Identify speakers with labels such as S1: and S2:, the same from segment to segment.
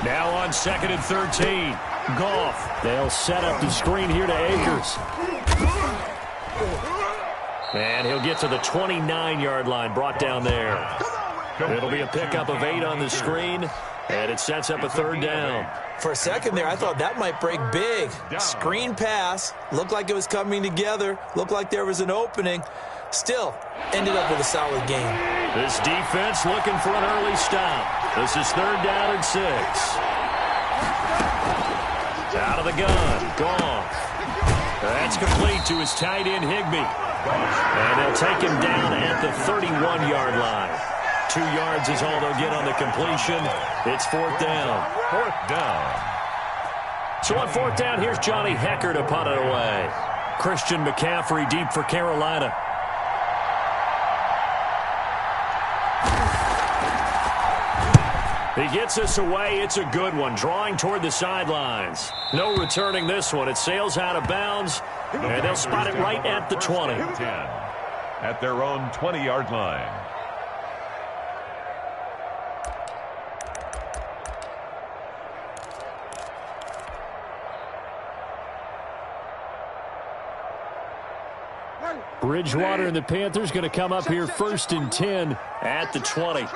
S1: Now on 2nd and 13. Goff. They'll set up the screen here to Akers. And he'll get to the 29-yard line, brought down there. It'll be a pickup of 8 on the screen, and it sets up a 3rd down.
S2: For a second there, I thought that might break big. Screen pass. Looked like it was coming together. Looked like there was an opening. Still, ended up with a solid game.
S1: This defense looking for an early stop. This is 3rd down and 6. Out of the gun. Goff. That's complete to his tight end, Higbee. And they'll take him down at the 31-yard line. 2 yards is all they'll get on the completion. It's 4th down.
S3: 4th down.
S1: So on 4th down, here's Johnny Hecker to punt it away. Christian McCaffrey deep for Carolina. He gets us away. It's a good one. Drawing toward the sidelines. No returning this one. It sails out of bounds, and they'll spot it right at the 20.
S3: 10 at their own 20-yard line.
S1: Bridgewater and the Panthers going to come up here 1st and 10 at the 20.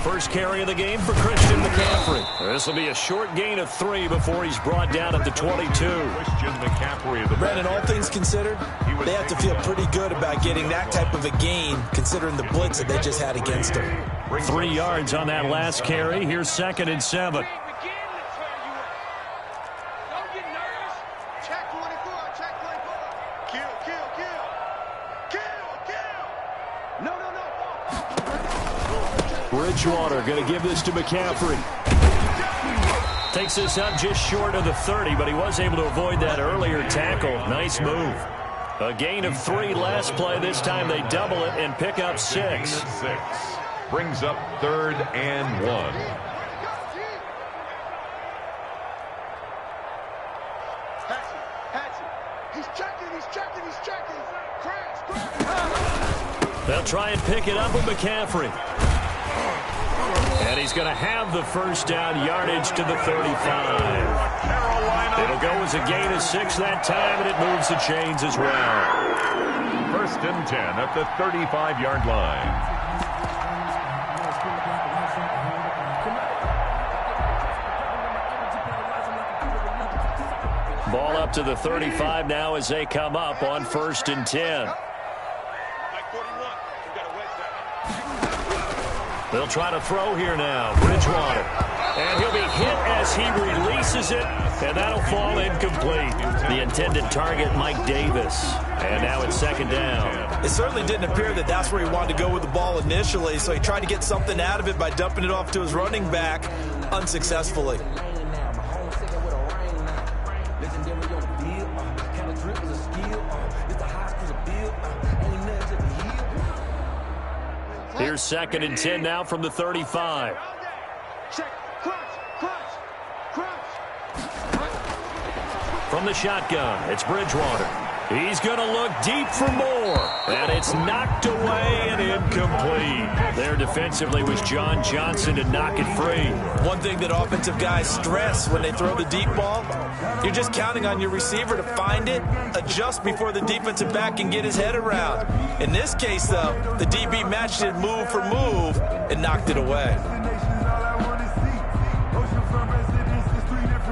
S1: First carry of the game for Christian McCaffrey. This will be a short gain of 3 before he's brought down at the 22.
S3: Christian McCaffrey.
S2: Brandon, all things considered, they have to feel pretty good about getting that type of a gain considering the blitz that they just had against them.
S1: 3 yards on that last carry. Here's 2nd and 7. Bridgewater going to give this to McCaffrey. Takes this up just short of the 30, but he was able to avoid that earlier tackle. Nice move. A gain of 3 last play. This time they double it and pick up 6.
S3: 6. Brings up 3rd and 1.
S1: They'll try and pick it up with McCaffrey. And he's going to have the 1st down, yardage to the 35. It'll go as a gain of 6 that time, and it moves the chains as well.
S3: 1st and 10 at the 35-yard line.
S1: Ball up to the 35 now as they come up on 1st and 10. They'll try to throw here now. Bridgewater. And he'll be hit as he releases it, and that'll fall incomplete. The intended target, Mike Davis. And now it's 2nd down.
S2: It certainly didn't appear that that's where he wanted to go with the ball initially, so he tried to get something out of it by dumping it off to his running back unsuccessfully.
S1: Here's 2nd and 10 now from the 35. From the shotgun, it's Bridgewater. He's going to look deep for more. And it's knocked away and incomplete. There defensively was John Johnson to knock it free.
S2: One thing that offensive guys stress when they throw the deep ball, you're just counting on your receiver to find it, adjust before the defensive back can get his head around. In this case, though, the DB matched it move for move and knocked it away.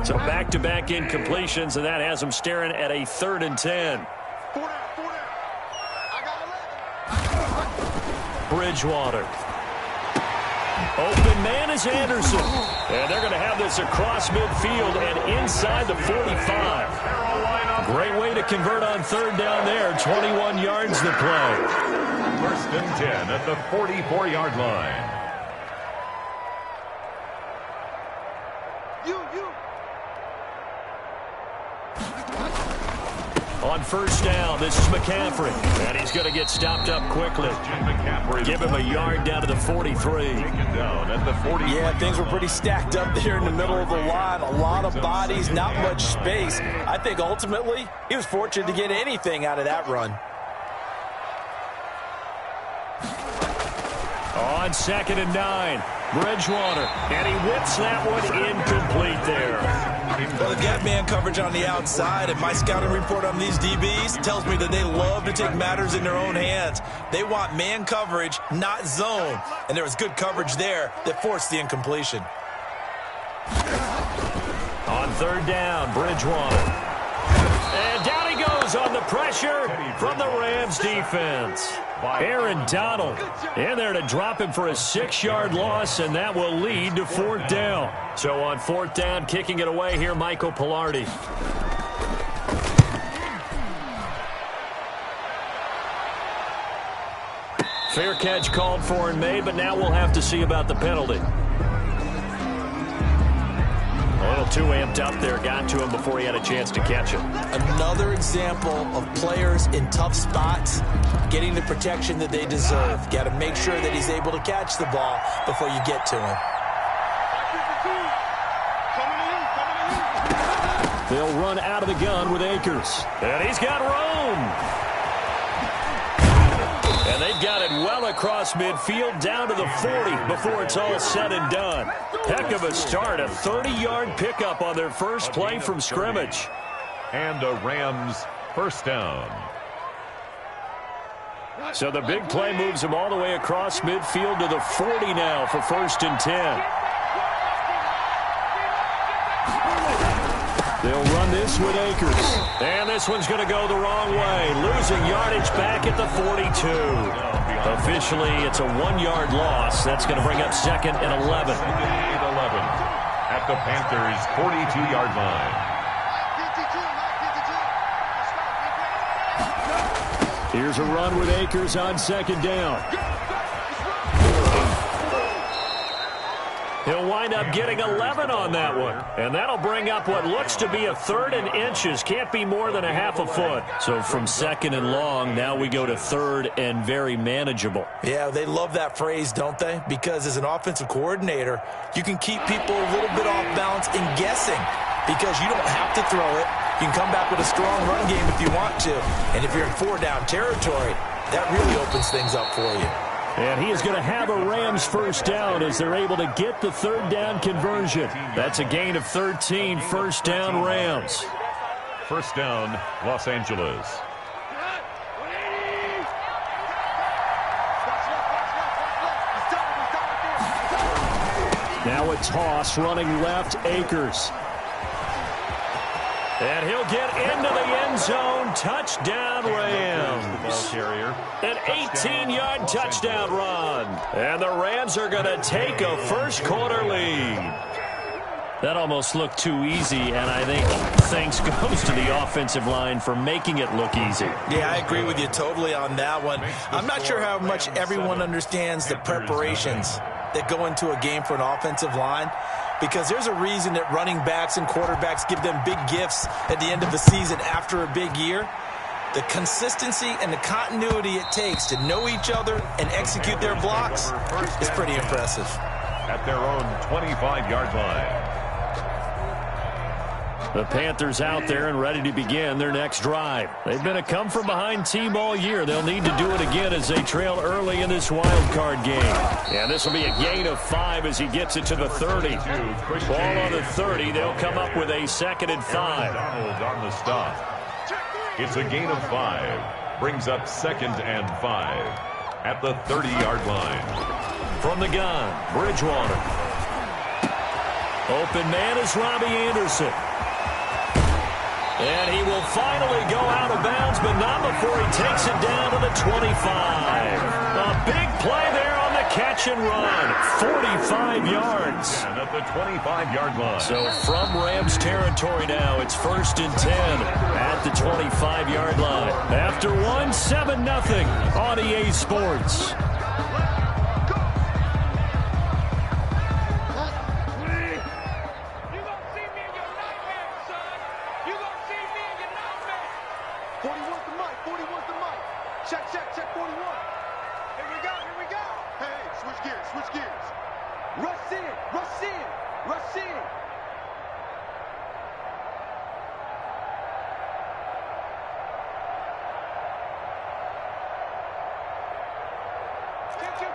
S1: So back-to-back incompletions, and that has them staring at a 3rd and 10. Bridgewater. Open man is Anderson. And they're going to have this across midfield and inside the 45. Great way to convert on 3rd down there. 21 yards to play.
S3: 1st and 10 at the 44-yard line.
S1: On first down, this is McCaffrey. And he's going to get stopped up quickly. Give him a yard down to the 43.
S3: Down at the 40.
S2: Yeah, things were pretty stacked up there in the middle of the line. A lot of bodies, not much space. I think ultimately he was fortunate to get anything out of that run.
S1: On 2nd and 9, Bridgewater. And he whips that one incomplete there.
S2: Well, they've got man coverage on the outside, and my scouting report on these DBs tells me that they love to take matters in their own hands. They want man coverage, not zone. And there was good coverage there that forced the incompletion.
S1: On 3rd down, Bridgewater. And down he goes on the pressure from the Rams defense. Aaron Donald in there to drop him for a 6-yard loss, and that will lead to 4th down. So on 4th down, kicking it away here, Michael Pilardi. Fair catch called for and made, but now we'll have to see about the penalty. A little too amped up there, got to him before he had a chance to catch it.
S2: Another example of players in tough spots getting the protection that they deserve. Got to make sure that he's able to catch the ball before you get to him.
S1: They'll run out of the gun with Akers. And he's got room. And they've got it well across midfield down to the 40 before it's all said and done. Heck of a start, a 30-yard pickup on their first play from scrimmage.
S3: And a Rams first down.
S1: So the big play moves them all the way across midfield to the 40 now for 1st and 10. They'll run this with Akers. And this one's going to go the wrong way. Losing yardage back at the 42. Officially, it's a 1-yard loss. That's going to bring up 2nd and 11.
S3: 2nd and 11 at the Panthers' 42-yard line.
S1: Here's a run with Akers on 2nd down. He'll wind up getting 11 on that one. And that'll bring up what looks to be a 3rd and inches. Can't be more than a half a foot. So from 2nd and long, now we go to 3rd and very manageable.
S2: Yeah, they love that phrase, don't they? Because as an offensive coordinator, you can keep people a little bit off balance in guessing. Because you don't have to throw it. You can come back with a strong run game if you want to. And if you're in 4-down territory, that really opens things up for you.
S1: And he is going to have a Rams first down as they're able to get the 3rd down conversion. That's a gain of 13, 1st down Rams.
S3: First down, Los Angeles.
S1: Now a toss running left, Akers. And he'll get into the end zone. Touchdown, Rams. An 18-yard touchdown run. And the Rams are going to take a first-quarter lead. That almost looked too easy, and I think thanks goes to the offensive line for making it look easy.
S2: Yeah, I agree with you totally on that one. I'm not sure how much everyone understands the preparations that go into a game for an offensive line. Because there's a reason that running backs and quarterbacks give them big gifts at the end of the season after a big year. The consistency and the continuity it takes to know each other and execute their blocks is pretty impressive.
S3: At their own 25-yard line.
S1: The Panthers out there and ready to begin their next drive. They've been a come-from-behind team all year. They'll need to do it again as they trail early in this wild card game. And this will be a gain of 5 as he gets it to the 30. Ball on the 30. They'll come up with a 2nd and 5.
S3: Donald on the stop. It's a gain of 5. Brings up 2nd and 5 at the 30-yard line.
S1: From the gun, Bridgewater. Open man is Robbie Anderson. And he will finally go out of bounds, but not before he takes it down to the 25. A big play there on the catch and run. 45 yards.
S3: And at the 25-yard line.
S1: So from Rams territory now, it's 1st and 10 at the 25-yard line. After 7-0 on EA Sports.
S4: Check, 41. Here we go. Hey, switch gears. Rush in.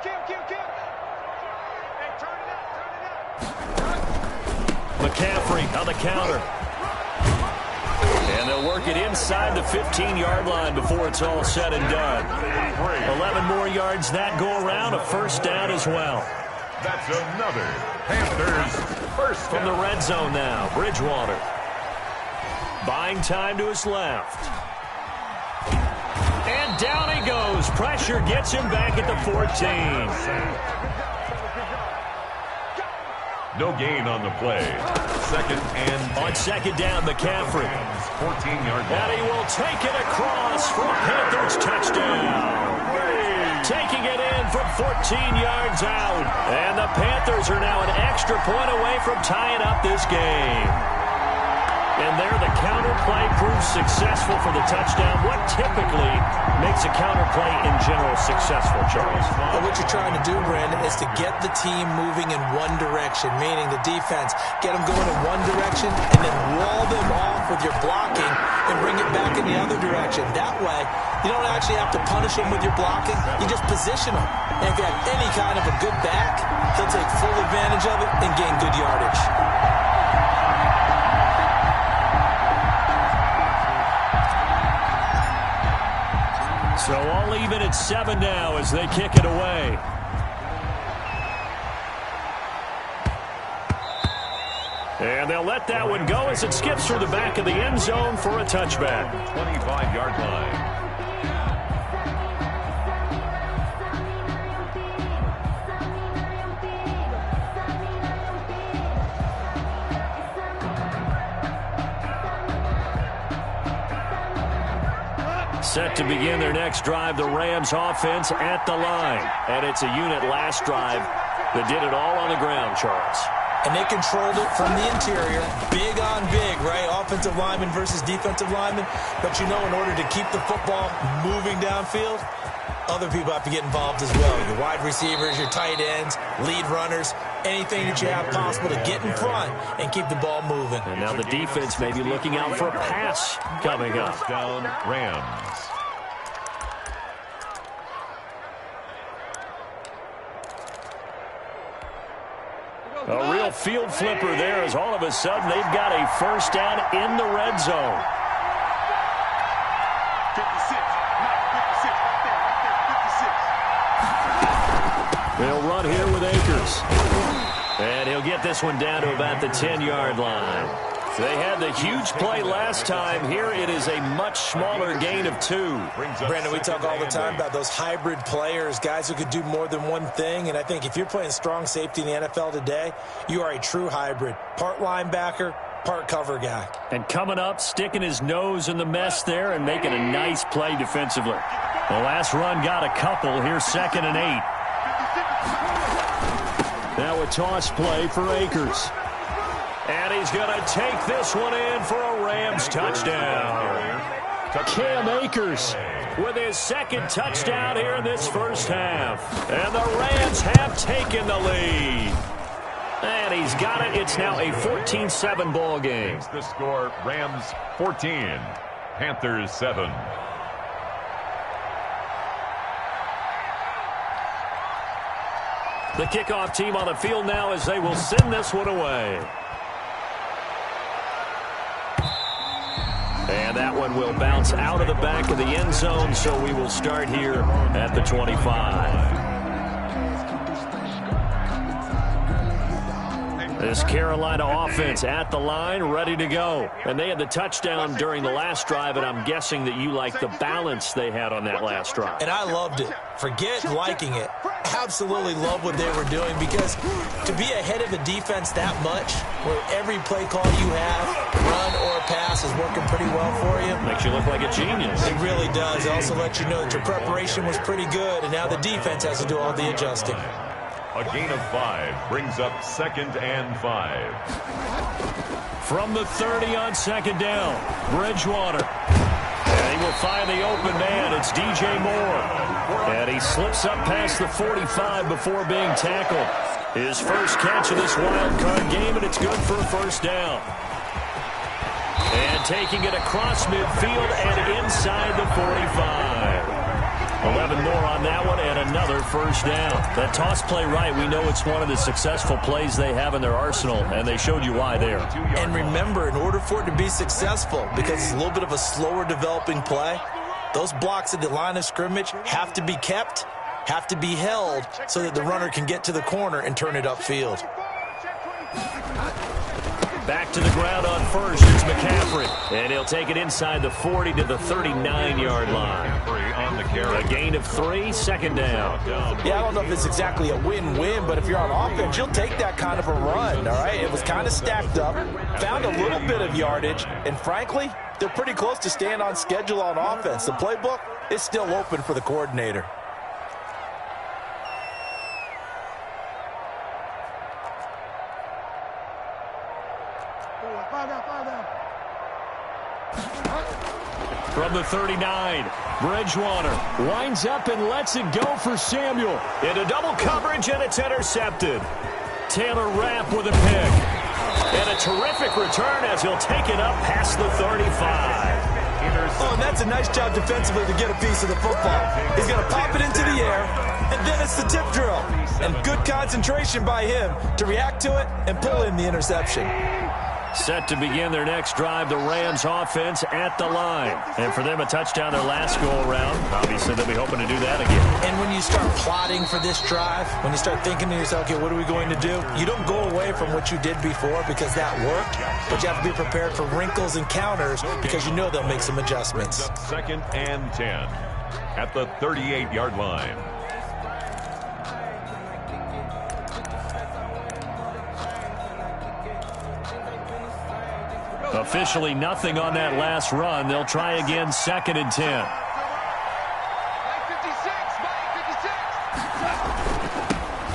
S4: Kill. Hey, turn it up.
S1: McCaffrey on the counter. And they'll work it inside the 15-yard line before it's all said and done. 11 more yards that go around, a first down as well.
S3: That's another Panthers first
S1: From the
S3: down.
S1: red zone now, Bridgewater. Buying time to his left. And down he goes. Pressure gets him back at the 14.
S3: No gain on the play.
S1: On second down, McCaffrey.
S3: 14-yard line.
S1: And he will take it across for a Panthers touchdown. Taking it in from 14 yards out. And the Panthers are now an extra point away from tying up this game. And there the counter play proves successful for the touchdown. What typically makes a counter play in general successful, Charles?
S2: Well, what you're trying to do, Brandon, is to get the team moving in one direction, meaning the defense. Get them going in one direction and then wall them off with your blocking and bring it back in the other direction. That way, you don't actually have to punish them with your blocking. You just position them. And if you have any kind of a good back, he'll take full advantage of it and gain good yardage.
S1: So all even at 7 now as they kick it away. And they'll let that one go as it skips through the back of the end zone for a touchback.
S3: 25-yard line.
S1: Set to begin their next drive, the Rams offense at the line. And it's a unit last drive that did it all on the ground, Charles.
S2: And they controlled it from the interior. Big on big, right? Offensive lineman versus defensive lineman. But you know, in order to keep the football moving downfield, other people have to get involved as well. Your wide receivers, your tight ends, lead runners, anything that you have possible to get in front and keep the ball moving.
S1: And now the defense may be looking out for a pass coming up.
S3: Down Rams.
S1: A real field flipper there as all of a sudden they've got a first down in the red zone.
S4: 56. Right there.
S1: They'll run here with Akers. And he'll get this one down to about the 10-yard line. They had the huge play last time. Here it is a much smaller gain of 2.
S2: Brandon, we talk all the time about those hybrid players, guys who could do more than one thing. And I think if you're playing strong safety in the NFL today, you are a true hybrid. Part linebacker, part cover guy.
S1: And coming up, sticking his nose in the mess there and making a nice play defensively. The last run got a couple. Here's 2nd and 8. Now a toss play for Akers. And he's going to take this one in for a Rams touchdown. Cam Akers with his 2nd touchdown here in this first half. And the Rams have taken the lead. And he's got it. It's now a 14-7 ball game.
S3: The score, Rams 14, Panthers 7.
S1: The kickoff team on the field now as they will send this one away. And that one will bounce out of the back of the end zone, so we will start here at the 25. This Carolina offense at the line, ready to go. And they had the touchdown during the last drive, and I'm guessing that you like the balance they had on that last drive.
S2: And I loved it. Forget liking it. Absolutely love what they were doing, because to be ahead of a defense that much, where every play call you have, run or pass, is working pretty well for you.
S1: Makes you look like a genius.
S2: It really does. It also lets you know that your preparation was pretty good, and now the defense has to do all the adjusting.
S3: A gain of 5 brings up 2nd and 5.
S1: From the 30 on 2nd down, Bridgewater. And he will find the open man. It's DJ Moore. And he slips up past the 45 before being tackled. His first catch of this wild card game, and it's good for a first down. And taking it across midfield and inside the 45. 11 more on that one and another first down. That toss play right, we know it's one of the successful plays they have in their arsenal, and they showed you why there.
S2: And remember, in order for it to be successful, because it's a little bit of a slower developing play, those blocks at the line of scrimmage have to be kept, have to be held, so that the runner can get to the corner and turn it upfield.
S1: Back to the ground on first. It's McCaffrey. And he'll take it inside the 40 to the 39-yard line. A gain of 3, second down.
S2: Yeah, I don't know if it's exactly a win-win, but if you're on offense, you'll take that kind of a run, all right? It was kind of stacked up, found a little bit of yardage, and frankly, they're pretty close to staying on schedule on offense. The playbook is still open for the coordinator.
S1: From the 39, Bridgewater winds up and lets it go for Samuel. Into double coverage, and it's intercepted. Taylor Rapp with a pick. And a terrific return as he'll take it up past the 35.
S2: Oh, and that's a nice job defensively to get a piece of the football. He's going to pop it into the air, and then it's the tip drill. And good concentration by him to react to it and pull in the interception.
S1: Set to begin their next drive, the Rams offense at the line. And for them, a touchdown their last go-around. Obviously, they'll be hoping to do that again.
S2: And when you start plotting for this drive, when you start thinking to yourself, okay, what are we going to do? You don't go away from what you did before because that worked, but you have to be prepared for wrinkles and counters because you know they'll make some adjustments.
S3: Second and 10 at the 38-yard line.
S1: Officially nothing on that last run. They'll try again, second and 10.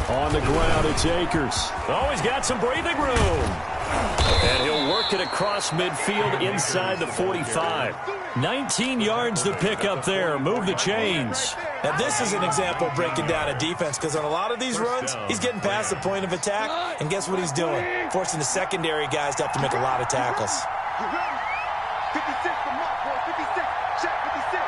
S1: On the ground, it's Akers. Oh, he's got some breathing room. And he'll work it across midfield inside the 45. 19 yards to pick up there. Move the chains.
S2: Now, this is an example of breaking down a defense because on a lot of these runs, he's getting past the point of attack, and guess what he's doing? Forcing the secondary guys to have to make a lot of tackles.
S4: 56, the mark, boy, 56, check 56.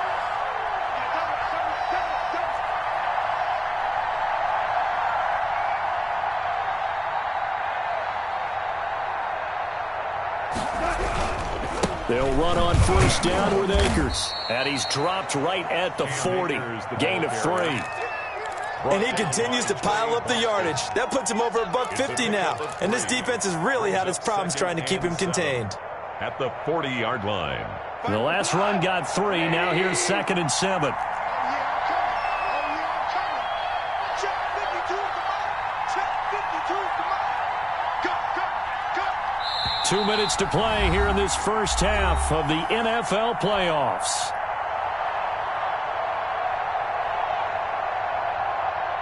S1: They'll run on first down with Akers. And he's dropped right at the 40. Gain of 3.
S2: And he continues to pile up the yardage. That puts him over $150 now. And this defense has really had its problems trying to keep him contained.
S3: At the 40-yard line.
S1: The last run got 3. Now here's second and 7.
S4: Check 52 is the mark. Check 52 is the mark. Go.
S1: 2 minutes to play here in this first half of the NFL playoffs.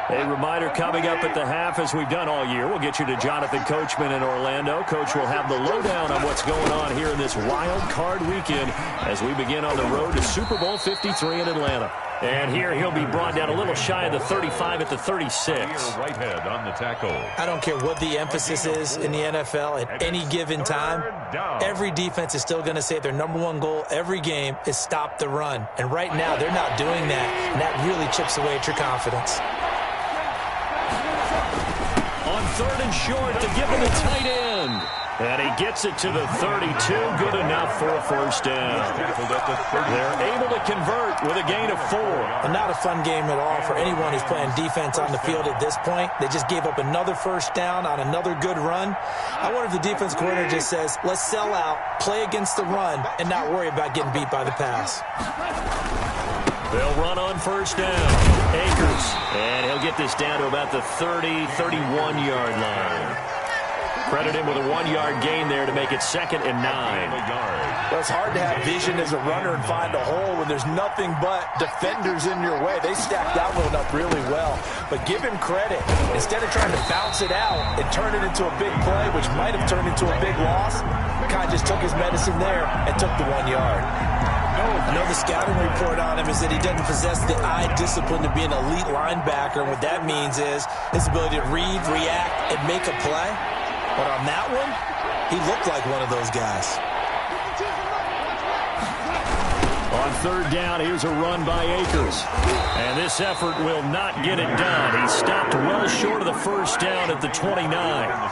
S1: A reminder coming up at the half, as we've done all year. We'll get you to Jonathan Coachman in Orlando. Coach will have the lowdown on what's going on here in this wild card weekend as we begin on the road to Super Bowl 53 in Atlanta. And here he'll be brought down a little shy of the 35 at the 36.
S3: Right head on the tackle.
S2: I don't care what the emphasis is in the NFL at any given time. Every defense is still going to say their number one goal every game is stop the run. And right now they're not doing that, and that really chips away at your confidence.
S1: On third and short to give him a tight end. And he gets it to the 32. Good enough for a first down. They're able to convert with a gain of 4.
S2: And not a fun game at all for anyone who's playing defense on the field at this point. They just gave up another first down on another good run. I wonder if the defense coordinator just says, let's sell out, play against the run, and not worry about getting beat by the pass.
S1: They'll run on first down. Akers. And he'll get this down to about the 30, 31-yard line. Credit him with a 1-yard gain there to make it second and 9.
S2: Well, it's hard to have vision as a runner and find a hole when there's nothing but defenders in your way. They stacked that one up really well. But give him credit. Instead of trying to bounce it out and turn it into a big play, which might have turned into a big loss, Kai just took his medicine there and took the 1 yard. I know the scouting report on him is that he doesn't possess the eye discipline to be an elite linebacker. And what that means is his ability to read, react, and make a play. But on that one, he looked like one of those guys.
S1: On third down, here's a run by Akers. And this effort will not get it done. He stopped well short of the first down at the 29.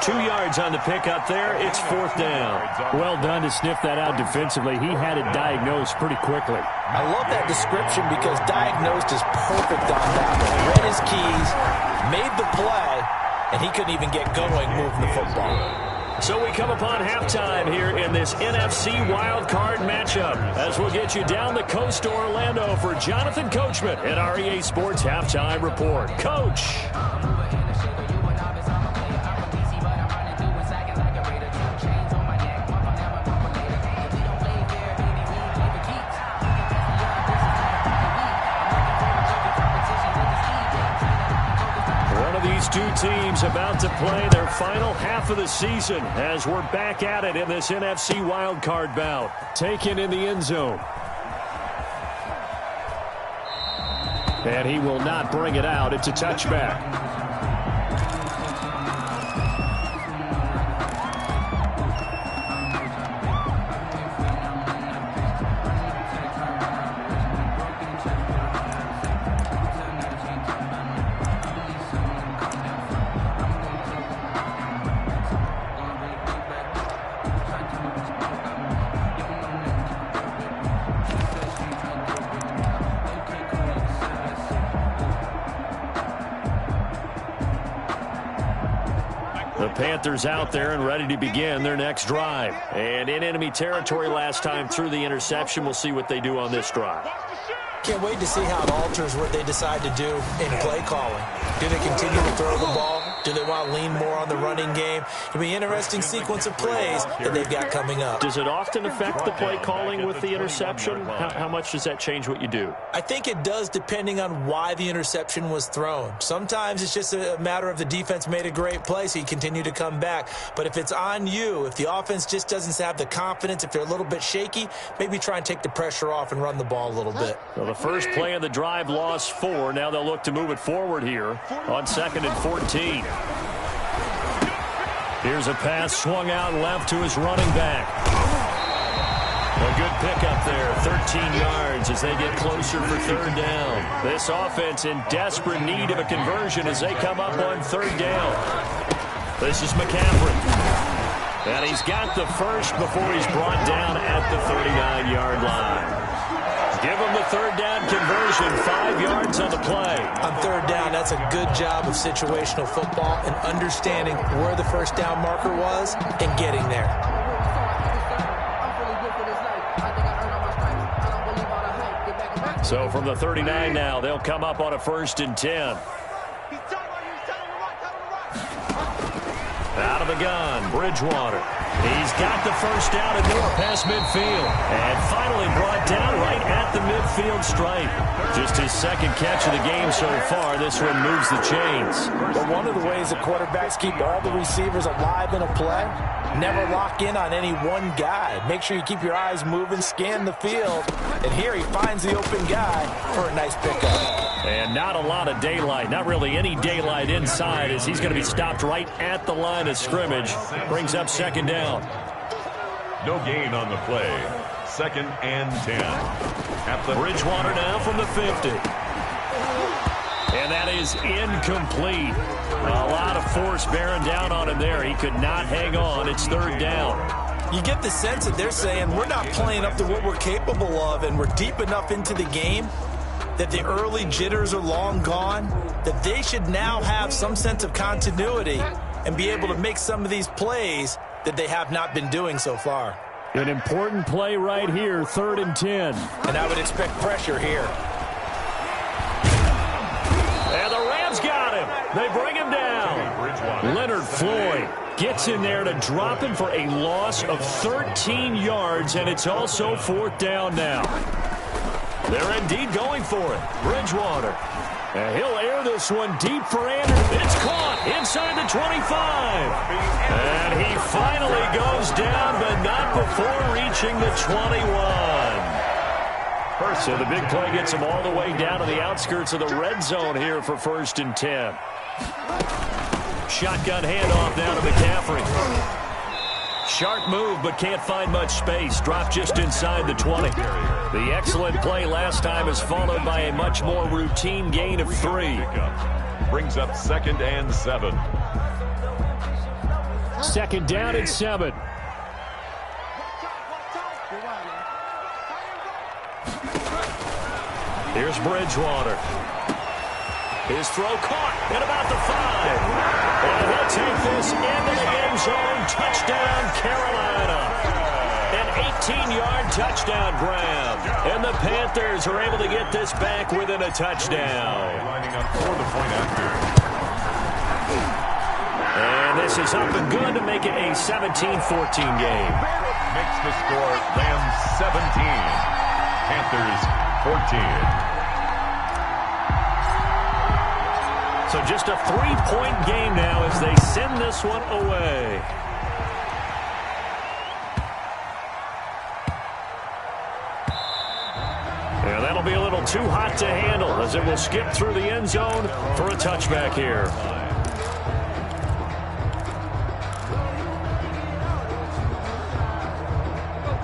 S1: 2 yards on the pickup there. It's fourth down.
S5: Well done to sniff that out defensively. He had it diagnosed pretty quickly.
S2: I love that description because diagnosed is perfect on that one. Read his keys, made the play, and he couldn't even get going moving the football.
S1: So we come upon halftime here in this NFC wildcard matchup as we'll get you down the coast to Orlando for Jonathan Coachman at our EA Sports Halftime Report. Coach. Two teams about to play their final half of the season as we're back at it in this NFC wildcard bout. Taken in the end zone. And he will not bring it out. It's a touchback. Panthers out there and ready to begin their next drive. And in enemy territory last time through the interception. We'll see what they do on this drive.
S2: Can't wait to see how it alters what they decide to do in play calling. Do they continue to throw the ball? Do they want to lean more on the running game? It'll be an interesting sequence of plays that they've got coming up.
S1: Does it often affect the play calling with the interception? How much does that change what you do?
S2: I think it does depending on why the interception was thrown. Sometimes it's just a matter of the defense made a great play, so you continue to come back. But if it's on you, if the offense just doesn't have the confidence, if they're a little bit shaky, maybe try and take the pressure off and run the ball a little bit.
S1: Well, the first play of the drive lost 4. Now they'll look to move it forward here on 2nd and 14. Here's a pass swung out left to his running back. A good pickup there, 13 yards as they get closer for third down. This offense in desperate need of a conversion as they come up on third down. This is McCaffrey. And he's got the first before he's brought down at the 39-yard line. Give him the third down conversion, 5 yards on the play.
S2: On third down, that's a good job of situational football and understanding where the first down marker was and getting there.
S1: So from the 39 now, they'll come up on a 1st and 10. Out of the gun, Bridgewater. He's got the first down and more past midfield. And finally brought down right at the midfield stripe. Just his second catch of the game so far. This one moves the chains.
S2: But one of the ways the quarterbacks keep all the receivers alive in a play, never lock in on any one guy. Make sure you keep your eyes moving, scan the field. And here he finds the open guy for a nice pickup.
S1: And not a lot of daylight, not really any daylight inside as he's going to be stopped right at the line of scrimmage. Brings up 2nd down.
S3: No gain on the play. 2nd and 10. At the
S1: Bridgewater now from the 50. And that is incomplete. A lot of force bearing down on him there. He could not hang on. It's 3rd down.
S2: You get the sense that they're saying we're not playing up to what we're capable of, and we're deep enough into the game that the early jitters are long gone, that they should now have some sense of continuity and be able to make some of these plays that they have not been doing so far.
S5: An important play right here, 3rd and 10.
S2: And I would expect pressure here.
S1: And the Rams got him. They bring him down. Leonard Floyd gets in there to drop him for a loss of 13 yards, and it's also 4th down now. They're indeed going for it. Bridgewater. And he'll air this one deep for Anderson. It's caught inside the 25. And he finally goes down, but not before reaching the 21. So the big play gets him all the way down to the outskirts of the red zone here for 1st and 10. Shotgun handoff now to McCaffrey. Sharp move, but can't find much space. Dropped just inside the 20. The excellent play last time is followed by a much more routine gain of 3.
S3: Brings up 2nd and 7.
S5: 2nd down and 7.
S1: Here's Bridgewater. His throw caught at about the 5. And he'll take this into the end zone. Touchdown, Carolina. An 18-yard touchdown grab. And the Panthers are able to get this back within a touchdown.
S3: Lining up for the point after.
S1: And this is up and good to make it a 17-14 game.
S3: Makes the score Rams 17. Panthers 14.
S1: So just a 3-point game now as they send this one away. And that'll be a little too hot to handle as it will skip through the end zone for a touchback here.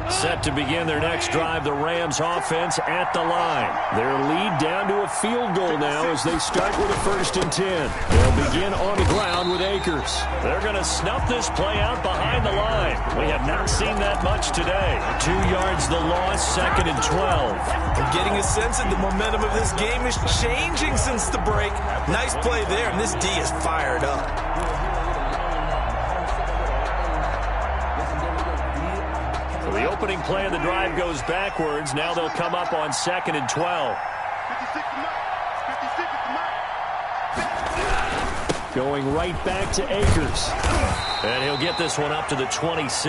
S1: Set to begin their next drive, the Rams offense at the line. Their lead down to a field goal now as they start with a 1st and 10. They'll begin on the ground with Akers. They're going to snuff this play out behind the line. We have not seen that much today. 2 yards the loss, 2nd and 12.
S2: I'm getting a sense that the momentum of this game is changing since the break. Nice play there, and this D is fired up.
S1: The opening play of the drive goes backwards. Now they'll come up on 2nd and 12.
S5: Going right back to Akers.
S1: And he'll get this one up to the 26.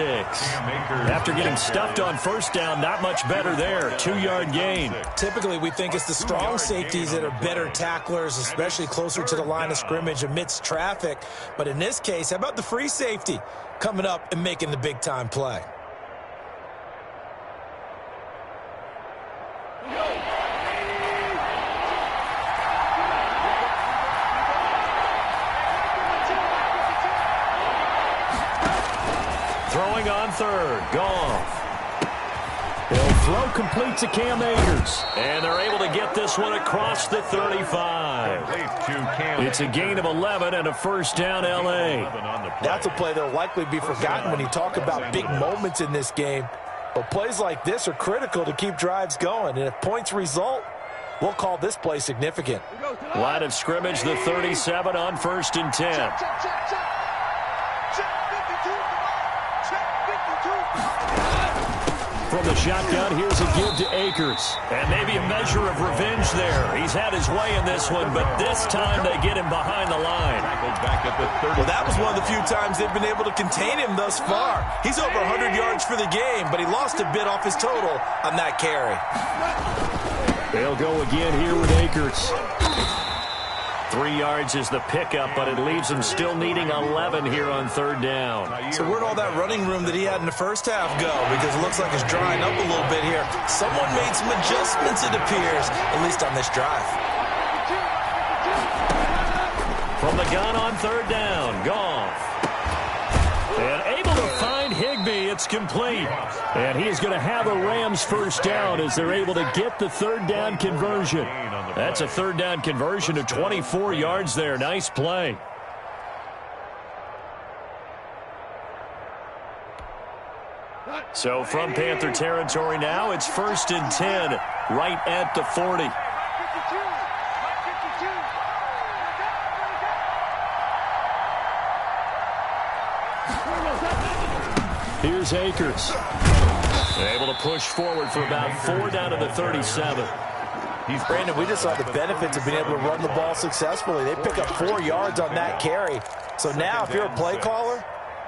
S1: After getting stuffed on 1st down, not much better there. 2-yard gain.
S2: Typically, we think it's the strong safeties that are better tacklers, especially closer to the line of scrimmage amidst traffic. But in this case, how about the free safety coming up and making the big-time play?
S1: Throwing on 3rd. Goff.
S5: They'll throw complete to Cam Akers.
S1: And they're able to get this one across the 35. It's a gain of 11 and a 1st down, L.A.
S2: That's a play that will likely be forgotten when you talk about big moments in this game. But plays like this are critical to keep drives going. And if points result, we'll call this play significant.
S1: Line of scrimmage, the 37 on 1st and 10.
S5: From the shotgun, here's a give to Akers.
S1: And maybe a measure of revenge there. He's had his way in this one, but this time they get him behind the line.
S2: Well, that was one of the few times they've been able to contain him thus far. He's over 100 yards for the game, but he lost a bit off his total on that carry.
S5: They'll go again here with Akers.
S1: 3 yards is the pickup, but it leaves him still needing 11 here on 3rd down.
S2: So where'd all that running room that he had in the first half go? Because it looks like it's drying up a little bit here. Someone made some adjustments, it appears, at least on this drive.
S1: From the gun on 3rd down, Goff. And able to find Higbee. It's complete.
S5: And he is going to have a Rams 1st down as they're able to get the 3rd down conversion.
S1: That's a 3rd down conversion of 24 yards there. Nice play. So from Panther territory now, it's 1st and 10 right at the 40.
S5: Here's Akers.
S1: Able to push forward for about 4 down to the 37.
S2: Brandon, we just saw the benefits of being able to run the ball successfully. They pick up 4 yards on that carry. So now if you're a play caller,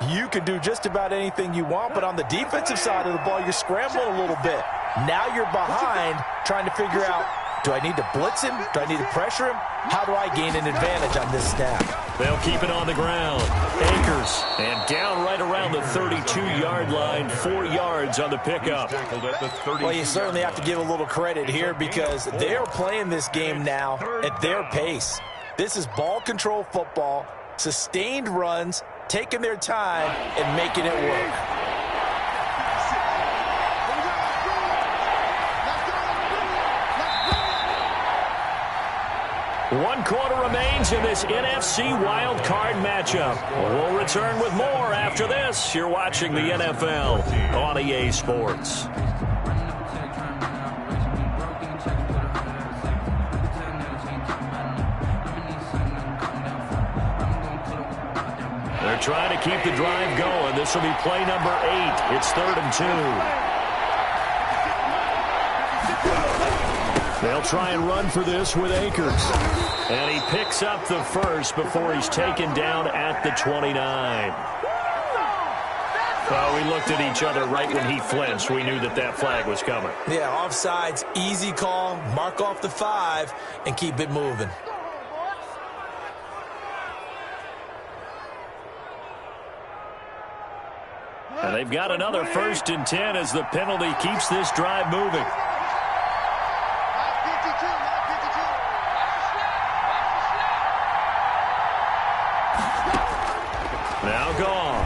S2: you can do just about anything you want. But on the defensive side of the ball, you're scrambling a little bit. Now you're behind trying to figure out, do I need to blitz him? Do I need to pressure him? How do I gain an advantage on this snap?
S1: They'll keep it on the ground.
S5: Akers.
S1: And down right around the 32-yard line, 4 yards on the pickup.
S2: Well, you certainly have to give a little credit here because they're playing this game now at their pace. This is ball control football, sustained runs, taking their time and making it work.
S1: One quarter remains in this NFC Wild Card matchup. We'll return with more after this. You're watching the NFL on EA Sports. They're trying to keep the drive going. This will be play number 8. It's 3rd and 2. They'll try and run for this with Akers. And he picks up the first before he's taken down at the 29. Well, we looked at each other right when he flinched. We knew that that flag was coming.
S2: Yeah, offsides, easy call, mark off the 5, and keep it moving.
S1: And they've got another 1st and 10 as the penalty keeps this drive moving. Now gone.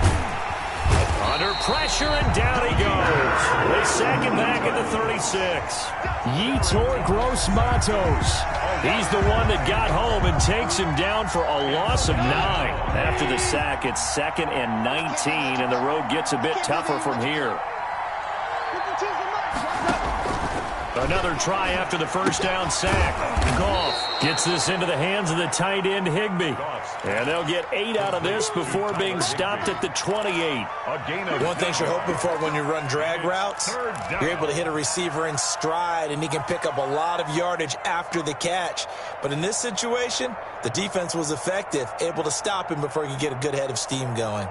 S1: Under pressure, and down he goes. They sack him back at the 36.
S5: Yetur Gross-Matos.
S1: He's the one that got home and takes him down for a loss of 9. After the sack, it's 2nd and 19, and the road gets a bit tougher from here. Another try after the first down sack. Goff gets this into the hands of the tight end Higbee. And they'll get 8 out of this before being stopped at the 28.
S2: One thing you're hoping for when you run drag routes, you're able to hit a receiver in stride, and he can pick up a lot of yardage after the catch. But in this situation, the defense was effective, able to stop him before he could get a good head of steam going.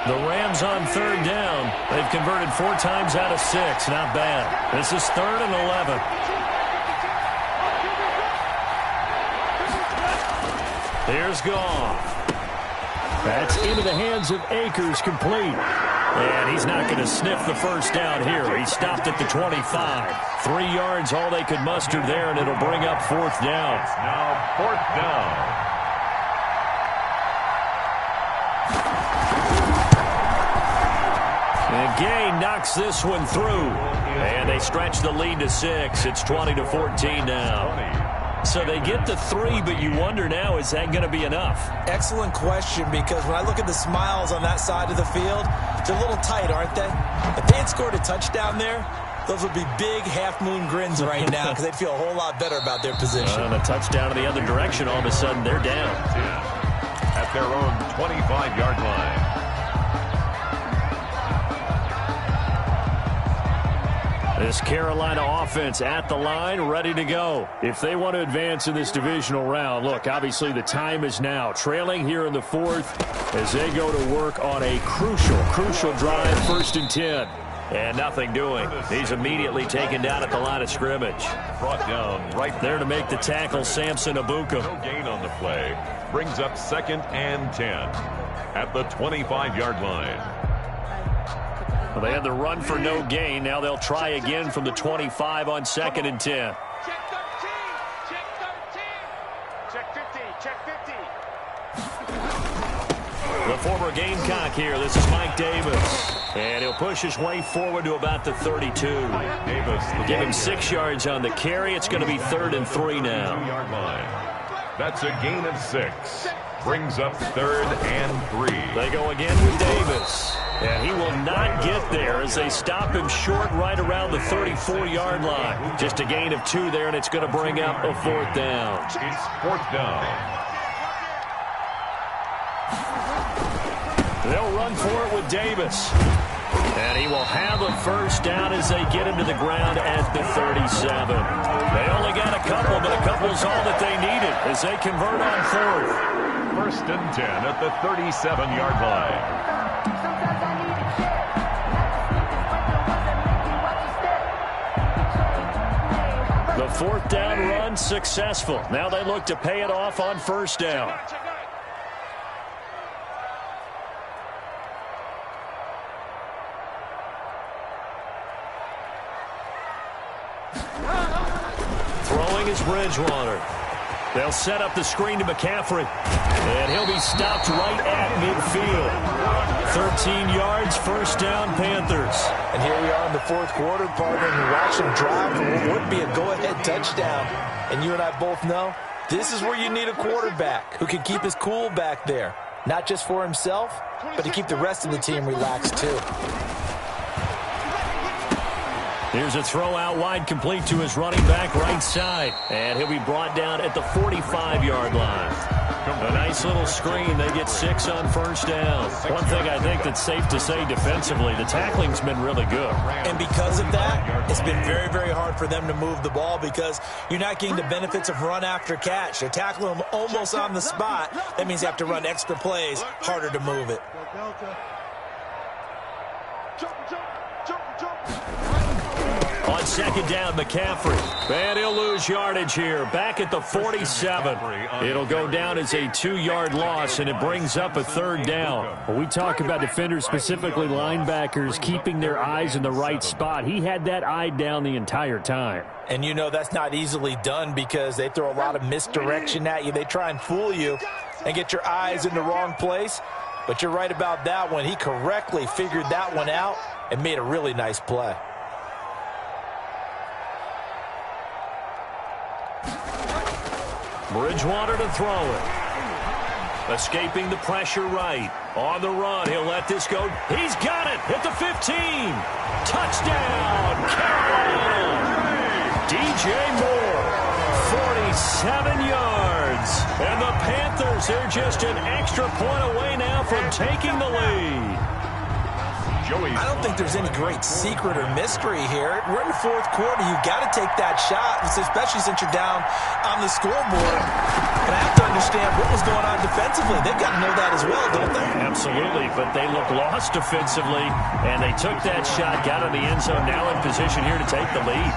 S1: The Rams on 3rd down. They've converted 4 times out of 6. Not bad. This is 3rd and 11. Here's Goff.
S5: That's into the hands of Akers, complete.
S1: And he's not going to sniff the first down here. He stopped at the 25. 3 yards, all they could muster there, and it'll bring up 4th down.
S3: Now 4th down.
S1: And Gay knocks this one through. And they stretch the lead to 6. It's 20-14 now. So they get the 3, but you wonder now, is that going to be enough?
S2: Excellent question, because when I look at the smiles on that side of the field, they're a little tight, aren't they? If they had scored a touchdown there, those would be big half-moon grins right now because they'd feel a whole lot better about their position.
S1: And a touchdown in the other direction, all of a sudden they're down.
S3: At their own 25-yard line.
S1: This Carolina offense at the line, ready to go. If they want to advance in this divisional round, look, obviously the time is now. Trailing here in the 4th as they go to work on a crucial drive, 1st and 10. And nothing doing. He's immediately taken down at the line of scrimmage.
S3: Brought down right
S1: there to make the tackle, Samson Abuka.
S3: No gain on the play. Brings up 2nd and 10 at the 25-yard line.
S1: Well, they had the run for no gain. Now they'll try again from the 25 on 2nd and 10.
S4: Check 13. Check 13. Check 50. Check 50.
S1: The former Gamecock here. This is Mike Davis. And he'll push his way forward to about the 32.
S3: Davis.
S1: Give him 6 yards on the carry. It's going to be 3rd and 3 now.
S3: 2-yard line. That's a gain of 6. Brings up 3rd and 3.
S1: They go again with Davis. And he will not get there as they stop him short right around the 34-yard line. Just a gain of 2 there, and it's going to bring up a 4th down.
S3: It's 4th down.
S1: They'll run for it with Davis. And he will have a 1st down as they get him to the ground at the 37. They only got a couple, but a couple is all that they needed as they convert on 4th.
S3: 1st and 10 at the 37-yard line.
S1: The fourth down run successful. Now they look to pay it off on first down. Throwing is Bridgewater. They'll set up the screen to McCaffrey. And he'll be stopped right at midfield. 13 yards, first down, Panthers.
S2: And here we are in the fourth quarter, partner, and you watch them drive for what would be a go-ahead touchdown. And you and I both know this is where you need a quarterback who can keep his cool back there. Not just for himself, but to keep the rest of the team relaxed too.
S1: Here's a throw out wide, complete to his running back right side. And he'll be brought down at the 45-yard line. A nice little screen. They get 6 on first down. One thing I think that's safe to say defensively, the tackling's been really good.
S2: And because of that, it's been very, very hard for them to move the ball because you're not getting the benefits of run after catch. They're tackling them almost on the spot. That means you have to run extra plays, harder to move it.
S1: On second down, McCaffrey. And he'll lose yardage here. Back at the 47. It'll go down as a 2-yard loss, and it brings up a third down.
S5: When we talk about defenders, specifically linebackers, keeping their eyes in the right spot, he had that eye down the entire time.
S2: And you know that's not easily done because they throw a lot of misdirection at you. They try and fool you and get your eyes in the wrong place. But you're right about that one. He correctly figured that one out and made a really nice play.
S1: Bridgewater to throw it. Escaping the pressure right. On the run, he'll let this go. He's got it at the 15. Touchdown, Carolina. DJ Moore, 47 yards. And the Panthers, they're just an extra point away now from taking the lead.
S2: I don't think there's any great secret or mystery here. We're in the fourth quarter. You've got to take that shot, especially since you're down on the scoreboard. But I have to understand what was going on defensively. They've got to know that as well, don't they?
S1: Absolutely, but they look lost defensively, and they took that shot, got in the end zone, now in position here to take the lead.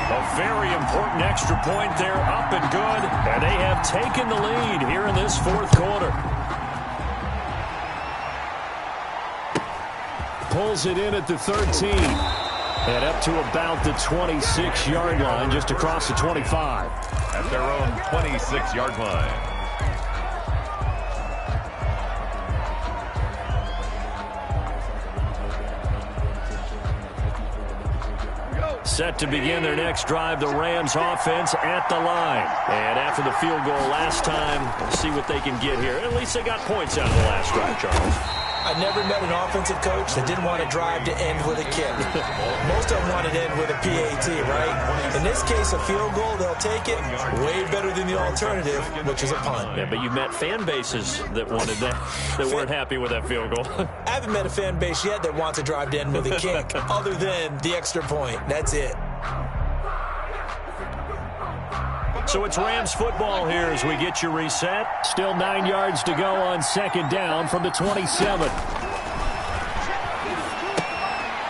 S1: A very important extra point there, up and good, and they have taken the lead here in this fourth quarter.
S5: Pulls it in at the 13. And up to about the 26-yard line, just across the 25.
S3: At their own 26-yard line.
S1: Set to begin their next drive, the Rams offense at the line. And after the field goal last time, we'll see what they can get here. At least they got points out of the last drive, Charles.
S2: I never met an offensive coach that didn't want to drive to end with a kick. Most of them wanted to end with a PAT, right? In this case, a field goal, they'll take it. Way better than the alternative, which is a punt.
S1: Yeah, but you met fan bases that wanted that, that weren't happy with that field goal.
S2: I haven't met a fan base yet that wants to drive to end with a kick, other than the extra point. That's it.
S1: So it's Rams football here as we get you reset.
S5: Still 9 yards to go on second down from the 27.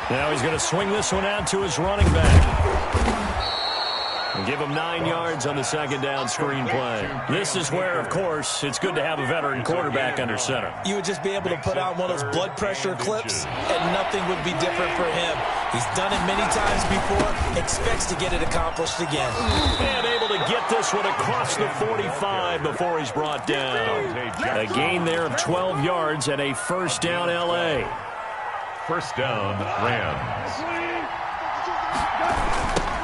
S1: Now he's going to swing this one out to his running back. And give him 9 yards on the second down screen play. This is where, of course, it's good to have a veteran quarterback under center.
S2: You would just be able to put on one of those blood pressure clips, and nothing would be different for him. He's done it many times before, expects to get it accomplished again.
S1: And able to get this one across the 45 before he's brought down. A gain there of 12 yards and a first down L.A.
S3: First down, Rams.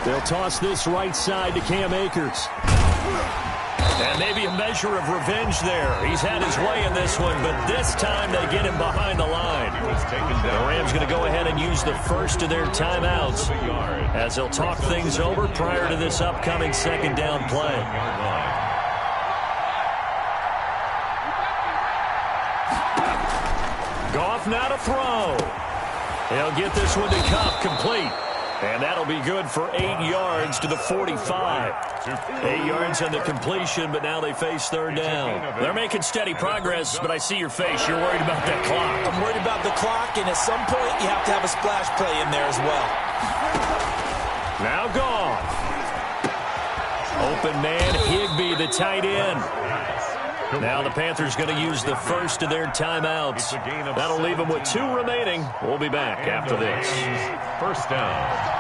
S5: They'll toss this right side to Cam Akers.
S1: And maybe a measure of revenge there. He's had his way in this one, but this time they get him behind the line. The Rams going to go ahead and use the first of their timeouts as they'll talk things over prior to this upcoming second down play. Goff now to throw. He'll get this one to Kupp, complete. And that'll be good for 8 yards to the 45. 8 yards on the completion, but now they face third down. They're making steady progress, but I see your face. You're worried about that clock.
S2: I'm worried about the clock, and at some point you have to have a splash play in there as well.
S1: Now Goff. Open man, Higbee, the tight end. Now the Panthers going to use the first of their timeouts. That'll leave them with 2 remaining. We'll be back after this.
S3: First down.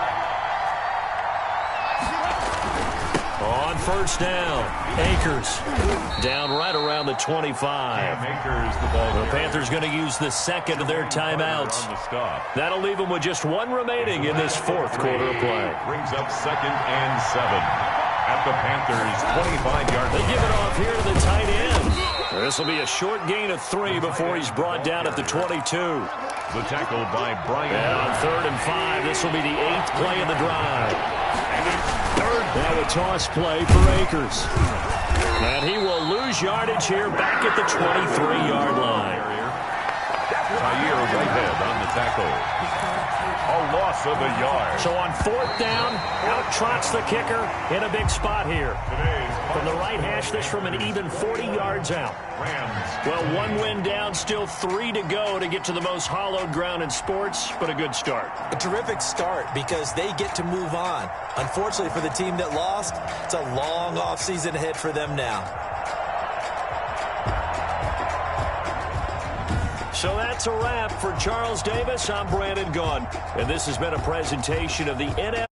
S1: On first down, Akers down right around the 25. The Panthers going to use the second of their timeouts. That'll leave them with just 1 remaining in this fourth quarter of play.
S3: Brings up 2nd and 7 at the Panthers' 25-yard line.
S1: They give it off here to the tight end. This will be a short gain of 3 before he's brought down at the 22.
S3: The tackle by Bryant.
S1: And on 3rd and 5, this will be the 8th play of the drive. Now a toss play for Akers. And he will lose yardage here back at the 23-yard line.
S3: Jair Whitehead on the tackle. A loss of a yard.
S1: So on 4th down, out trots the kicker in a big spot here. From the right hash, this from an even 40 yards out. Well, 1 win down, still 3 to go to get to the most hallowed ground in sports, but a good start.
S2: A terrific start because they get to move on. Unfortunately for the team that lost, it's a long offseason ahead for them now.
S1: So that's a wrap for Charles Davis. I'm Brandon Gaughan, and this has been a presentation of the NFL.